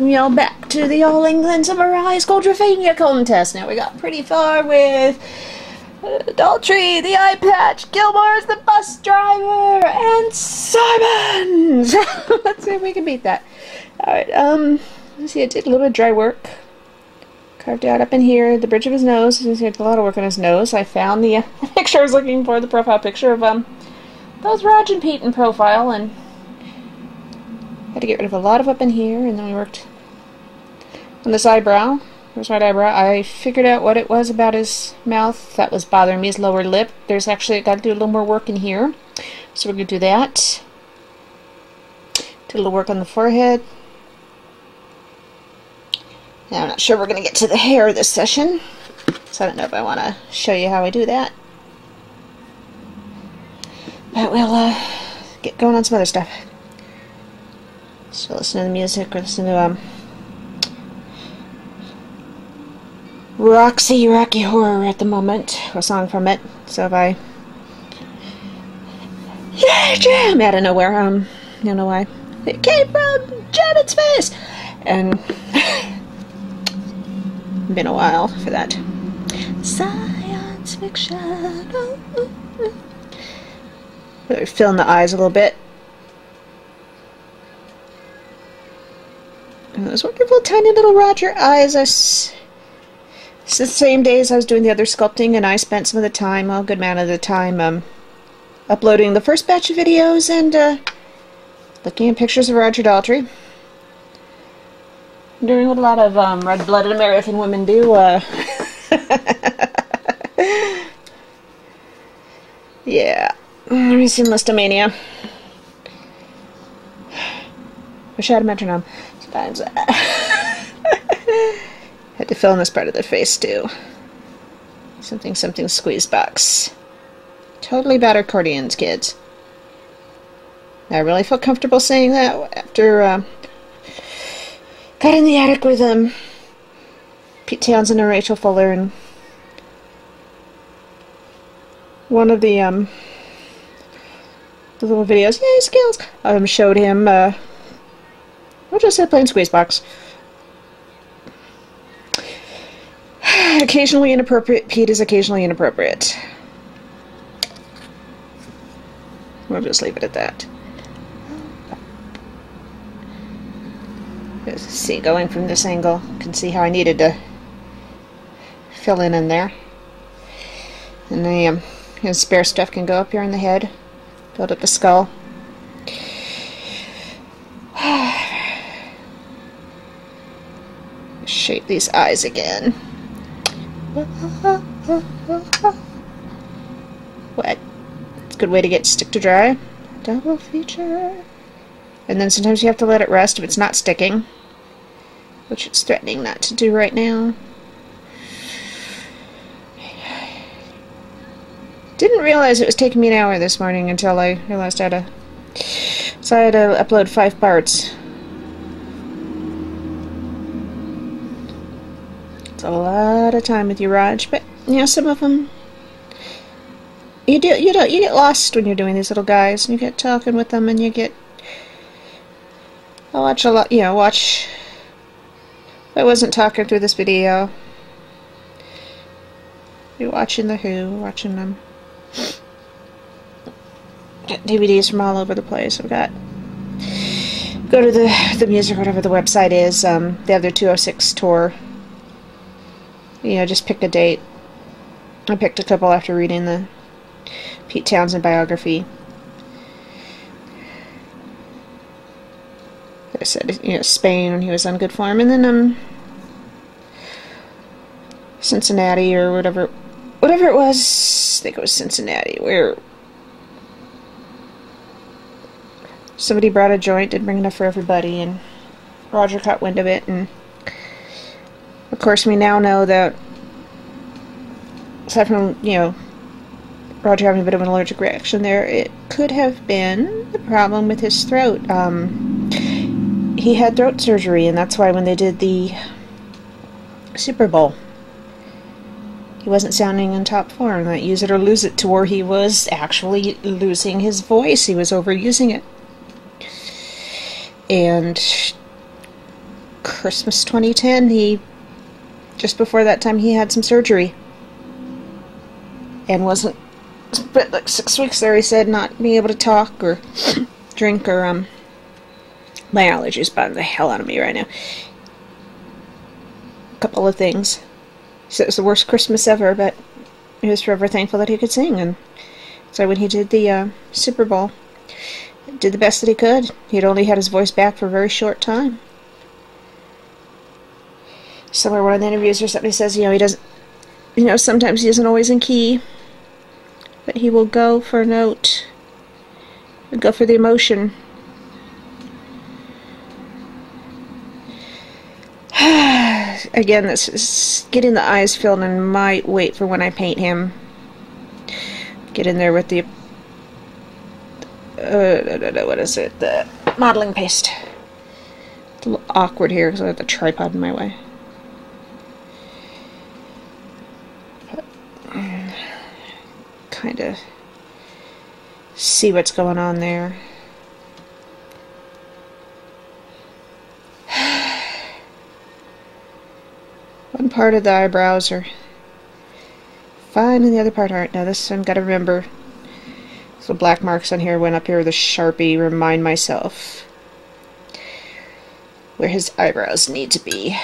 back to the All England Summer High School Trivia contest. Now we got pretty far with Daltrey, the eye patch, Gilmore's the bus driver, and Simons. Let's see if we can beat that. Alright, let's see, I did a little bit of dry work. Carved out up in here the bridge of his nose. He did a lot of work on his nose. I found the picture I was looking for, the profile picture of those Raj and Pete in profile, and had to get rid of a lot of up in here, and then we worked on this eyebrow. There's right eyebrow. I figured out what it was about his mouth that was bothering me, his lower lip. There's actually, got to do a little more work in here, so we're going to do that. Did a little work on the forehead. Now I'm not sure we're going to get to the hair this session, so I don't know if I want to show you how I do that. But we'll get going on some other stuff. So listen to the music, or listen to Rocky Horror at the moment, a song from it. So if I jam out of nowhere, I don't know why. It came from Janet's face, and been a while for that. Science fiction. Really fill in the eyes a little bit. And those wonderful tiny little Roger eyes. It's the same days I was doing the other sculpting, and I spent some of the time, well, a good amount of the time, uploading the first batch of videos and looking at pictures of Roger Daltrey. Doing what a lot of red-blooded American women do. Yeah. Let me see Listomania. Wish I had a metronome. Sometimes had to fill in this part of the face too. Something squeeze box. Totally bad accordions, kids. I really feel comfortable saying that after got in the attic with Pete Townsend and Rachel Fuller, and one of the little videos, yay skills, showed him we'll just say playing squeeze box. Occasionally inappropriate. Pete is occasionally inappropriate. We'll just leave it at that. Let's see, going from this angle, you can see how I needed to fill in there. And the spare stuff can go up here in the head, build up the skull. Shape these eyes again. Wet. It's a good way to get stick to dry. Double feature. And then sometimes you have to let it rest if it's not sticking, which it's threatening not to do right now. Didn't realize it was taking me an hour this morning until I realized I had to upload 5 parts. It's a lot of time with you, Raj, but you know, some of them you get lost when you're doing these little guys, and you get talking with them, and you get. I watch a lot, watch. I wasn't talking through this video. You're watching The Who, watching them. Got DVDs from all over the place. I've got. Go to the music, whatever the website is. They have their 206 tour. Just pick a date. I picked a couple after reading the Pete Townsend biography. I said, Spain when he was on good form, and then Cincinnati or whatever it was. I think it was Cincinnati, where somebody brought a joint, didn't bring enough for everybody, and Roger caught wind of it, and of course we now know that aside from Roger having a bit of an allergic reaction there, it could have been the problem with his throat. He had throat surgery, and that's why when they did the Super Bowl, he wasn't sounding in top form. That use it or lose it, to where he was actually losing his voice. He was overusing it. And Christmas 2010, just before that time, he had some surgery. And wasn't, spent like 6 weeks there, he said, not being able to talk or drink or, my allergies bothering the hell out of me right now. A couple of things. He said it was the worst Christmas ever, but he was forever thankful that he could sing. And so when he did the Super Bowl, he did the best that he could. He'd only had his voice back for a very short time. Somewhere one of the interviews or somebody says, he doesn't, sometimes he isn't always in key, but he will go for a note, go for the emotion. Again, this is getting the eyes filled and might wait for when I paint him. Get in there with the what is it? The modeling paste. It's a little awkward here because I have the tripod in my way. But, kind of see what's going on there. One part of the eyebrows are fine and the other part aren't. Now this one, gotta remember, so black marks on here, went up here with a Sharpie, remind myself where his eyebrows need to be.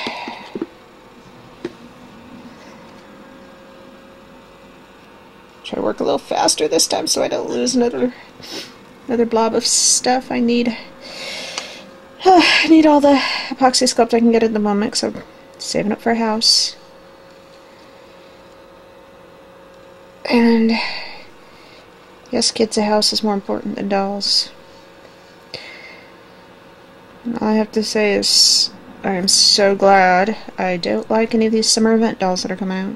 Try to work a little faster this time so I don't lose another blob of stuff. I need all the epoxy sculpt I can get at the moment, so I'm saving up for a house. And yes, kids, a house is more important than dolls. And all I have to say is I am so glad I don't like any of these summer event dolls that are coming out.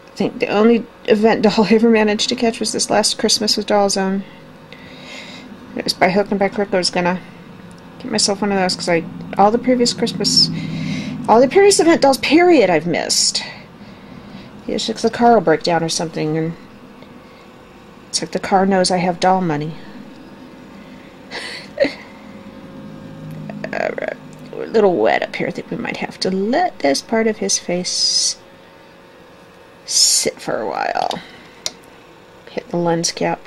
I think the only event doll I ever managed to catch was this last Christmas with Doll Zone. It was by hook and by crook. I was gonna get myself one of those because all the previous event dolls, period, I've missed. It's like the car will break down or something, and it's like the car knows I have doll money. Alright, we're a little wet up here. I think we might have to let this part of his face sit for a while. Hit the lens cap.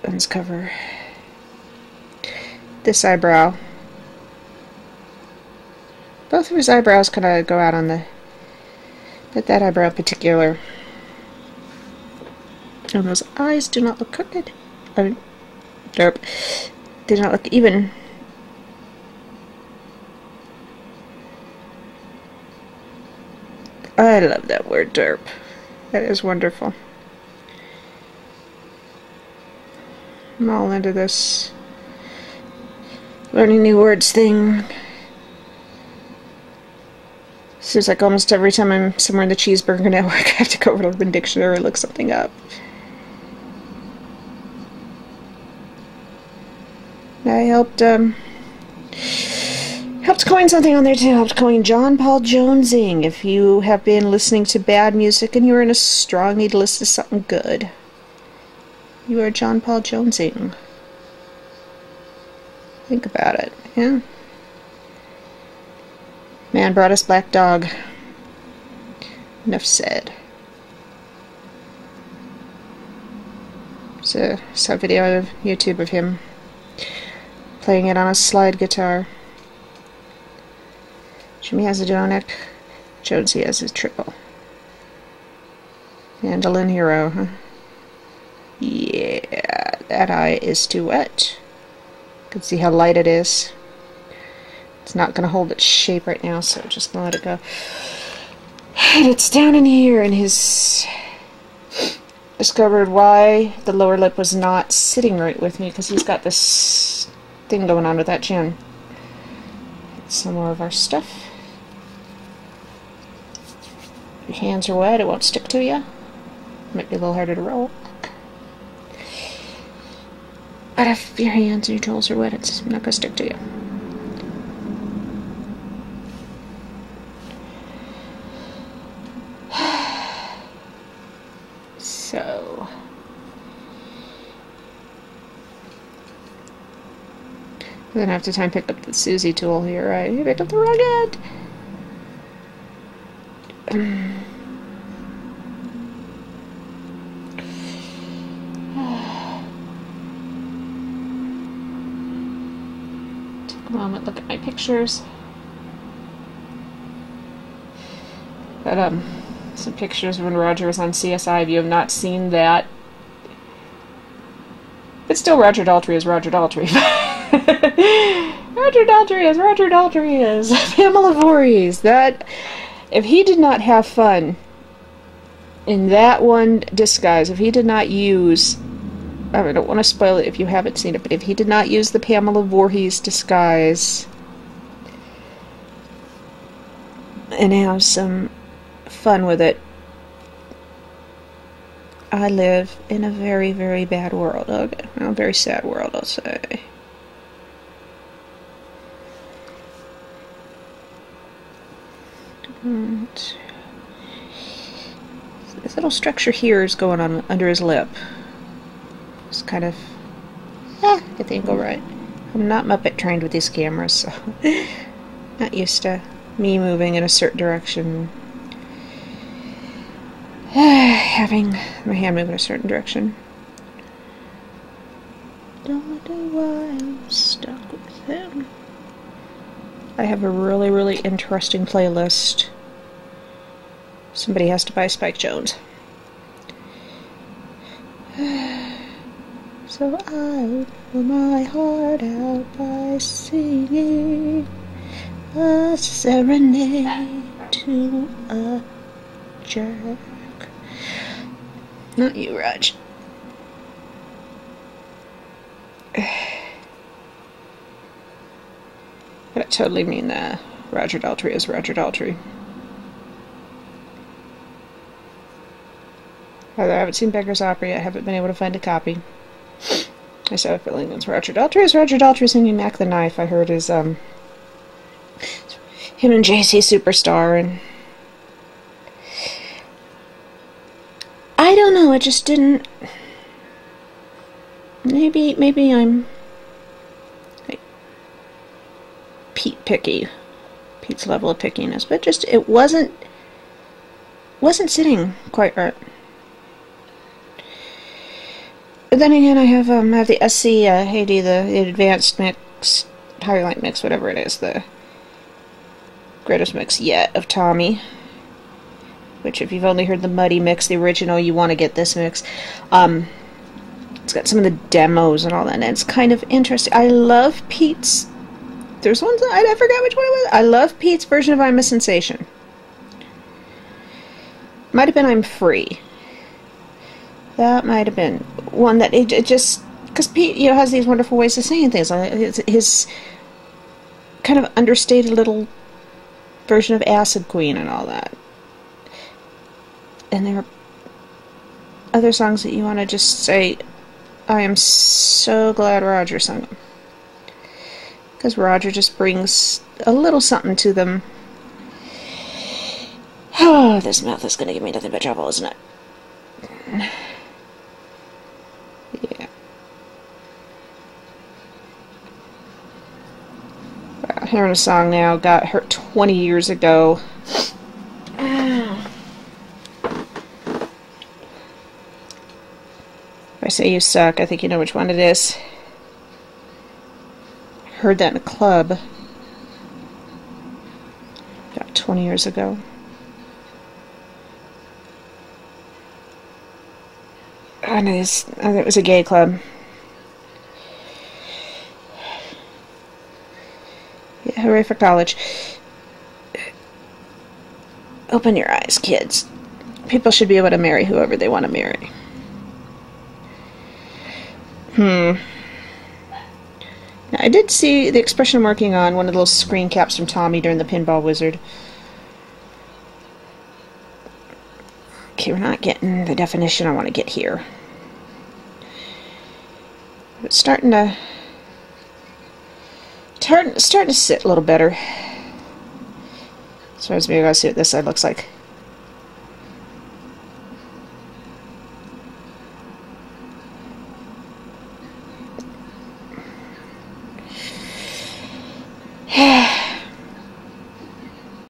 Lens cover. This eyebrow. Both of his eyebrows kind of go out on the... But that eyebrow in particular. And those eyes do not look crooked. I mean, derp. They do not look even. I love that word, derp. That is wonderful. I'm all into this learning new words thing. Seems like almost every time I'm somewhere in the Cheeseburger Network, I have to go over to Urban Dictionary and look something up. I helped coin something on there too. Helped coin John Paul Jonesing. If you have been listening to bad music and you're in a strong need to listen to something good, you are John Paul Jonesing. Think about it, yeah? Man brought us black dog. Enough said. So, saw a video on YouTube of him playing it on a slide guitar. Jimmy has a duo neck, Jonesy has his triple. Mandolin hero, huh? Yeah, that eye is too wet. You can see how light it is. It's not going to hold its shape right now, so just going to let it go. And it's down in here, and his... discovered why the lower lip was not sitting right with me, because he's got this thing going on with that chin. Some more of our stuff. Your hands are wet, it won't stick to you. Might be a little harder to roll. But if your hands and your tools are wet, it's not going to stick to you. So, Then after time picked up the Susie tool here, right? You picked up the wrong end. Take a moment, look at my pictures. Got some pictures when Roger was on CSI. If you have not seen that, but still, Roger Daltrey is Roger Daltrey. Roger Daltrey is Roger Daltrey is Pamela Voorhees. That, if he did not have fun in that one disguise, if he did not use, I don't want to spoil it if you haven't seen it, but if he did not use the Pamela Voorhees disguise and have some fun with it, I live in a very, very bad world. Okay, well, a very sad world, I'll say. This little structure here is going on under his lip. It's kind of, get the angle right. I'm not Muppet trained with these cameras, so not used to me moving in a certain direction. Having my hand move in a certain direction. Don't know why I'm stuck with him. I have a really, really interesting playlist. Somebody has to buy Spike Jones. So I'll pour my heart out by singing a serenade to a jerk. Not you, Raj. But I totally mean that. Roger Daltrey is Roger Daltrey. Although I haven't seen Beggar's Opera yet, I haven't been able to find a copy. I just have a feeling it's Roger Daltrey. Is Roger Daltrey singing Mac the Knife? I heard is him and JC Superstar, and I don't know, it just didn't. Maybe I'm like Pete picky. Pete's level of pickiness, but just it wasn't sitting quite right. But then again, I have the SC Haiti, the advanced mix, highlight mix, whatever it is, the greatest mix yet of Tommy. Which, if you've only heard the Muddy mix, the original, you want to get this mix. It's got some of the demos and all that, and it's kind of interesting. I love Pete's. There's one I forgot which one it was. I love Pete's version of I'm a Sensation. Might have been I'm Free. That might have been one that it just, because Pete, has these wonderful ways of saying things. His kind of understated little version of Acid Queen and all that. And there are other songs that you want to just say, I am so glad Roger sung them. Because Roger just brings a little something to them. Oh, this mouth is going to give me nothing but trouble, isn't it? Yeah. Wow, hearing a song now, got her 20 years ago. If I say you suck, I think you know which one it is. Heard that in a club about 20 years ago. And it was a gay club. Yeah, hooray for college. Open your eyes, kids. People should be able to marry whoever they want to marry. Now, I did see the expression I'm working on, one of the little screen caps from Tommy during the Pinball Wizard. Okay, we're not getting the definition I want to get here. It's starting to sit a little better. So maybe I gotta see what this side looks like.